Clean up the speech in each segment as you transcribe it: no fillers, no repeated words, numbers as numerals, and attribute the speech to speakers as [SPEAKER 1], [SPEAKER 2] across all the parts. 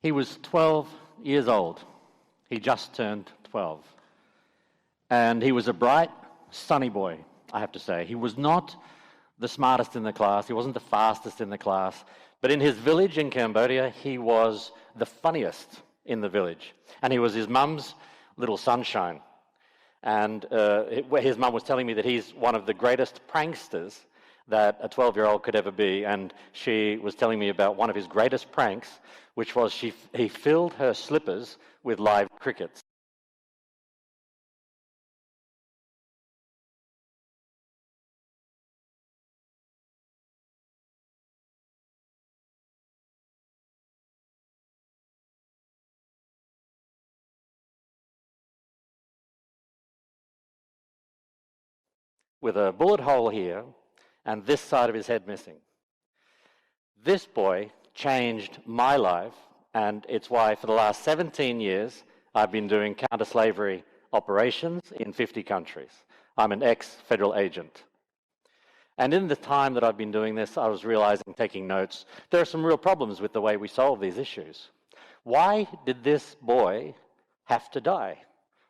[SPEAKER 1] He was 12 years old. He just turned 12. And he was a bright, sunny boy, I have to say. He was not the smartest in the class. He wasn't the fastest in the class. But in his village in Cambodia, he was the funniest in the village. And he was his mum's little sunshine. And his mum was telling me that he's one of the greatest pranksters that a 12-year-old could ever be. And she was telling me about one of his greatest pranks, which was he filled her slippers with live crickets. With a bullet hole here and this side of his head missing. This boy changed my life, and it's why for the last 17 years I've been doing counter-slavery operations in 50 countries. I'm an ex-federal agent. And in the time that I've been doing this, I was realizing, taking notes, there are some real problems with the way we solve these issues. Why did this boy have to die?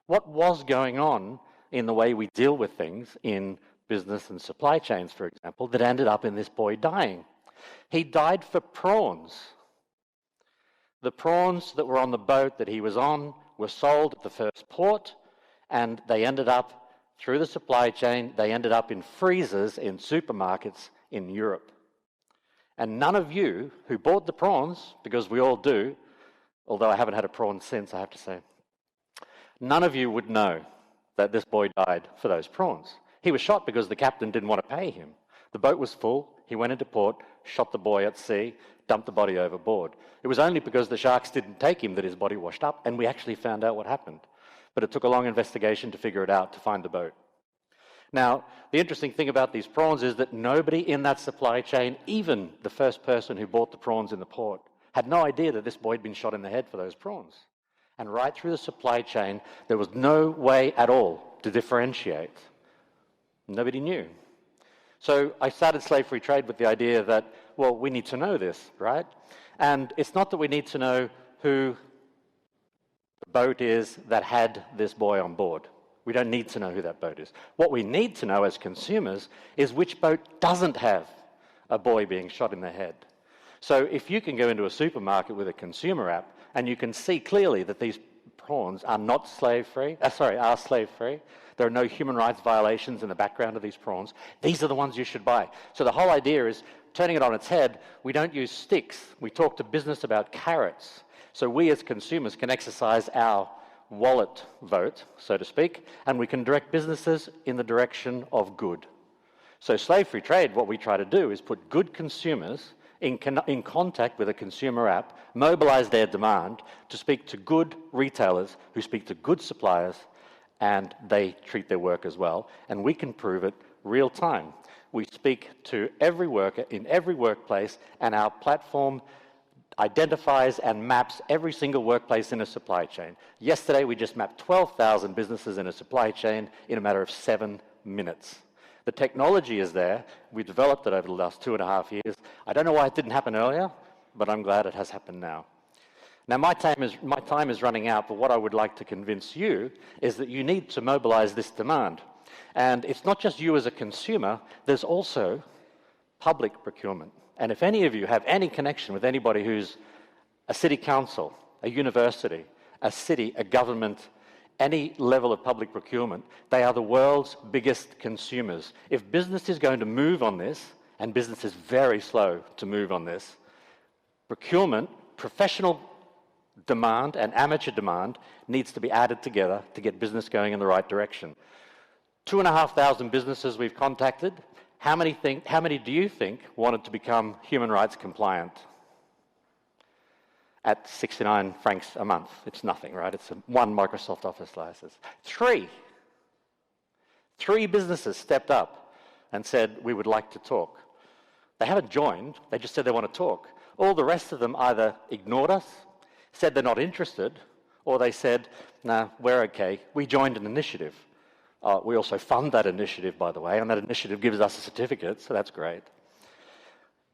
[SPEAKER 1] What was going on in the way we deal with things in business and supply chains, for example, that ended up in this boy dying? He died for prawns. The prawns that were on the boat that he was on were sold at the first port, and they ended up, through the supply chain, they ended up in freezers in supermarkets in Europe. And none of you who bought the prawns, because we all do, although I haven't had a prawn since, I have to say, none of you would know that this boy died for those prawns. He was shot because the captain didn't want to pay him. The boat was full, he went into port, shot the boy at sea, dumped the body overboard. It was only because the sharks didn't take him that his body washed up, and we actually found out what happened. But it took a long investigation to figure it out, to find the boat. Now, the interesting thing about these prawns is that nobody in that supply chain, even the first person who bought the prawns in the port, had no idea that this boy had been shot in the head for those prawns. And right through the supply chain, there was no way at all to differentiate. Nobody knew. So I started Slave Free Trade with the idea that, well, we need to know this, right? And it's not that we need to know who the boat is that had this boy on board. We don't need to know who that boat is. What we need to know as consumers is which boat doesn't have a boy being shot in the head. So if you can go into a supermarket with a consumer app and you can see clearly that these prawns are not slave-free, are slave-free, there are no human rights violations in the background of these prawns, these are the ones you should buy. So the whole idea is, turning it on its head, we don't use sticks. We talk to business about carrots. So we as consumers can exercise our wallet vote, so to speak, and we can direct businesses in the direction of good. So Slave Free Trade, what we try to do is put good consumers in contact with a consumer app, mobilize their demand to speak to good retailers who speak to good suppliers, and they treat their work as well. And we can prove it real time. We speak to every worker in every workplace, and our platform identifies and maps every single workplace in a supply chain. Yesterday, we just mapped 12,000 businesses in a supply chain in a matter of 7 minutes. The technology is there. We developed it over the last 2.5 years. I don't know why it didn't happen earlier, but I'm glad it has happened now. Now, my time is running out, but what I would like to convince you is that you need to mobilize this demand. And it's not just you as a consumer, there's also public procurement. And if any of you have any connection with anybody who's a city council, a university, a city, a government, any level of public procurement, they are the world's biggest consumers. If business is going to move on this, and business is very slow to move on this, procurement, professional demand and amateur demand needs to be added together to get business going in the right direction. 2,500 businesses we've contacted. How many do you think wanted to become human rights compliant? At 69 francs a month. It's nothing, right? It's one Microsoft Office license. Three businesses stepped up and said, we would like to talk. They haven't joined, they just said they want to talk. All the rest of them either ignored us, said they're not interested, or they said, nah, we're okay. We joined an initiative. We also fund that initiative, by the way, and that initiative gives us a certificate, so that's great.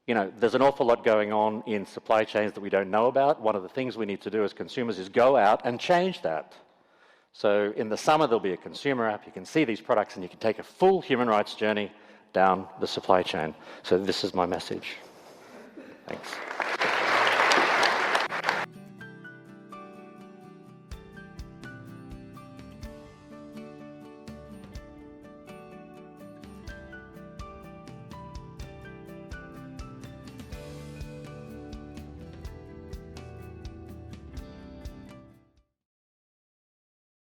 [SPEAKER 1] You know, there's an awful lot going on in supply chains that we don't know about. One of the things we need to do as consumers is go out and change that. So in the summer, there'll be a consumer app. You can see these products and you can take a full human rights journey down the supply chain. So this is my message. Thanks.